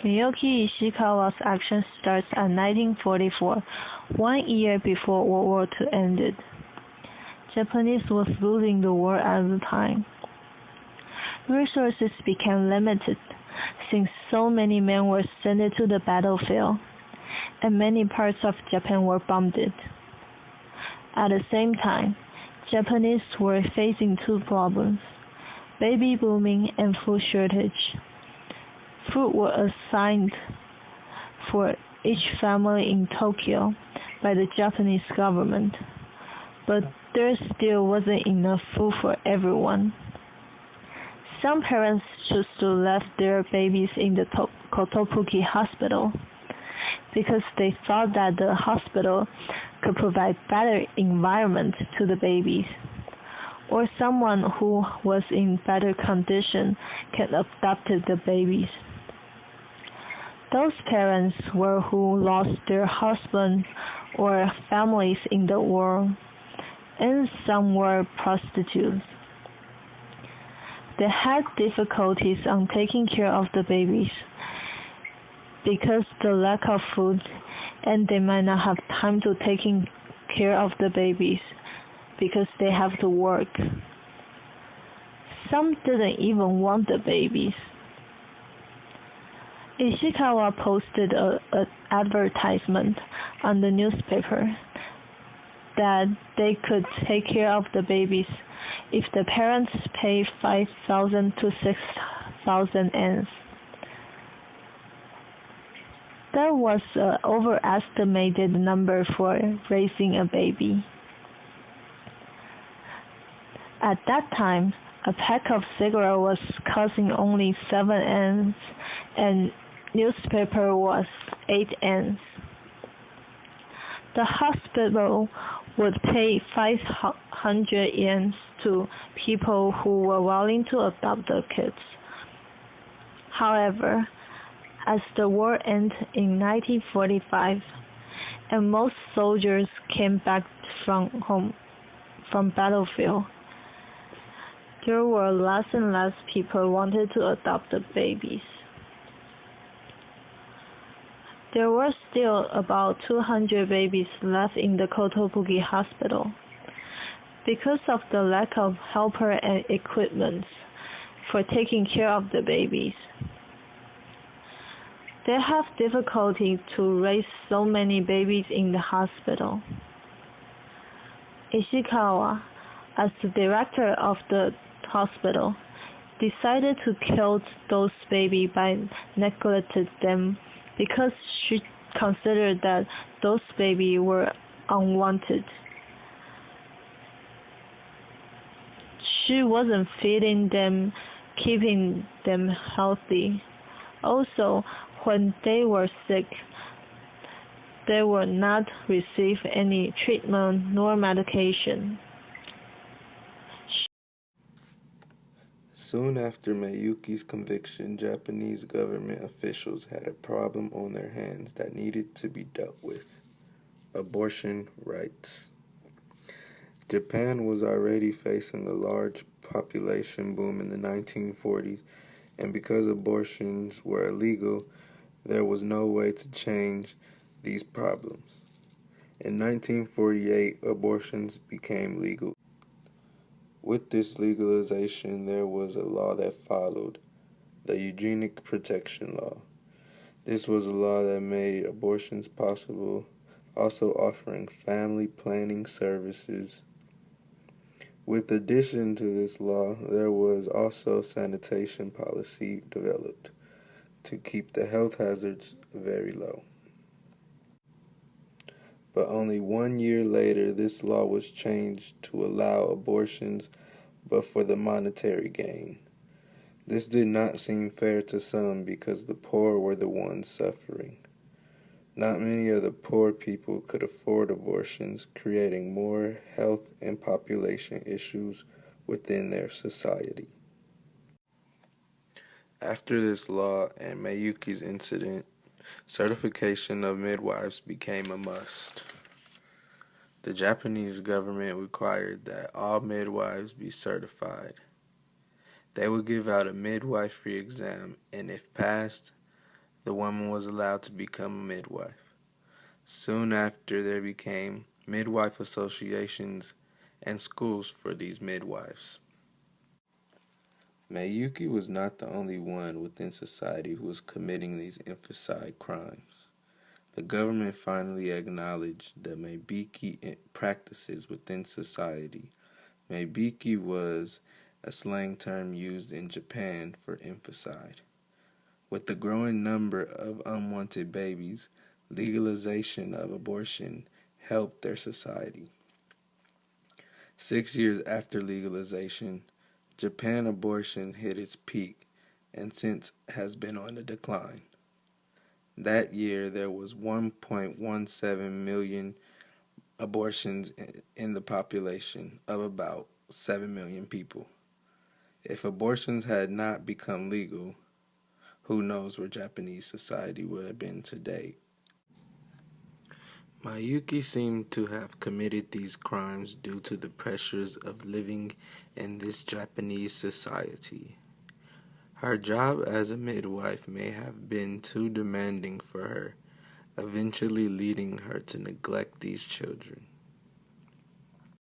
Miyuki Ishikawa's action starts at 1944, 1 year before World War II ended. Japanese was losing the war at the time. Resources became limited since so many men were sent to the battlefield, and many parts of Japan were bombed. At the same time, Japanese were facing two problems: baby booming and food shortage. Food was assigned for each family in Tokyo by the Japanese government, but there still wasn't enough food for everyone. Some parents chose to leave their babies in the Kotobuki Hospital because they thought that the hospital could provide better environment to the babies, or someone who was in better condition can adopt the babies. Those parents were who lost their husbands or families in the war, and some were prostitutes. They had difficulties on taking care of the babies because the lack of food, and they might not have time to taking care of the babies because they have to work. Some didn't even want the babies. Ishikawa posted an advertisement on the newspaper that they could take care of the babies if the parents pay 5,000 to 6,000 yen. That was an overestimated number for raising a baby. At that time, a pack of cigarettes was costing only 7 yen, and newspaper was 8 yen. The hospital would pay 500 yen to people who were willing to adopt the kids. However, as the war ended in 1945 and most soldiers came back from battlefield, there were less and less people wanted to adopt the babies. There were still about 200 babies left in the Kotobuki Hospital. Because of the lack of helper and equipment for taking care of the babies, they have difficulty to raise so many babies in the hospital. Ishikawa, as the director of the hospital, decided to kill those babies by neglecting them because she considered that those babies were unwanted. She wasn't feeding them, keeping them healthy. Also, when they were sick, they would not receive any treatment nor medication. Soon after Miyuki's conviction, Japanese government officials had a problem on their hands that needed to be dealt with: abortion rights. Japan was already facing a large population boom in the 1940s, and because abortions were illegal, there was no way to change these problems. In 1948, abortions became legal. With this legalization, there was a law that followed, the Eugenic Protection Law. This was a law that made abortions possible, also offering family planning services. With addition to this law, there was also sanitation policy developed to keep the health hazards very low. But only 1 year later, this law was changed to allow abortions, but for the monetary gain. This did not seem fair to some because the poor were the ones suffering. Not many of the poor people could afford abortions, creating more health and population issues within their society. After this law and Miyuki's incident, certification of midwives became a must. The Japanese government required that all midwives be certified. They would give out a midwifery exam, and if passed, the woman was allowed to become a midwife. Soon after, there became midwife associations and schools for these midwives. Miyuki was not the only one within society who was committing these infanticide crimes. The government finally acknowledged the Meibiki practices within society. Meibiki was a slang term used in Japan for infanticide. With the growing number of unwanted babies, legalization of abortion helped their society. 6 years after legalization, Japan abortion hit its peak and since has been on a decline. That year, there was 1.17 million abortions in the population of about 7 million people. If abortions had not become legal, who knows where Japanese society would have been today. Miyuki seemed to have committed these crimes due to the pressures of living in this Japanese society. Her job as a midwife may have been too demanding for her, eventually leading her to neglect these children.